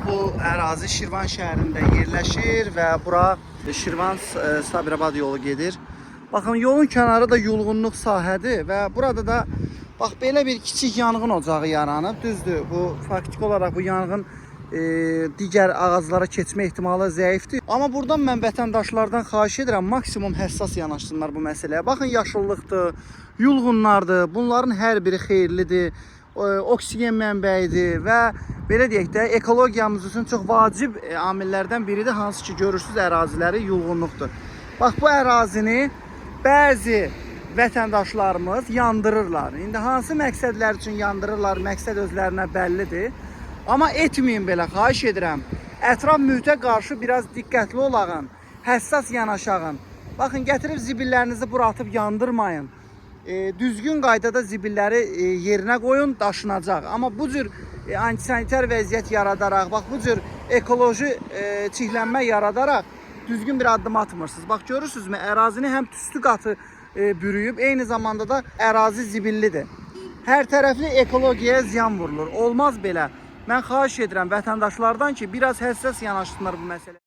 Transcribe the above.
Bu ərazi Şirvan şəhərində yerləşir və bura Şirvan Sabirabad yolu gedir. Baxın, yolun kənarı da yulğunluq sahədir və burada da bax belə bir kiçik yanğın ocağı yaranıb. Düzdür, bu faktiki olaraq bu yanğın digər ağaclara keçmə ehtimalı zəifdir. Amma buradan mən vətəndaşlardan xahiş edirəm, maksimum həssas yanaşsınlar bu məsələyə. Baxın, yaşıllıqdır, yulğunlardır, bunların hər biri xeyirlidir, oksigen mənbəyidir və belə deyək də, ekologiyamız üçün çox vacib amillərdən biridir, hansı ki görürsünüz əraziləri yulğunluqdur. Bax, bu ərazini bəzi vətəndaşlarımız yandırırlar. İndi hansı məqsədlər üçün yandırırlar, məqsəd özlərinə bəllidir. Amma etməyin belə, xahiş edirəm. Ətraf mühitə qarşı biraz diqqətli olağın, həssas yanaşağın. Baxın, gətirib zibillərinizi bura atıb yandırmayın. Düzgün qaydada zibilləri yerinə qoyun, daşınacaq. Amma bu cür antisanitar vəziyyət yaradaraq, bax bu cür ekoloji çiklənmə yaradaraq düzgün bir addım atmırsınız. Bax, görürsünüzmü, ərazini həm tüstü qatı bürüyüb, eyni zamanda da ərazi zibillidir. Hər tərəfli ekologiyaya ziyan vurulur. Olmaz belə. Mən xahiş edirəm vətəndaşlardan ki, biraz həssas yanaşsınlar bu məsələyə.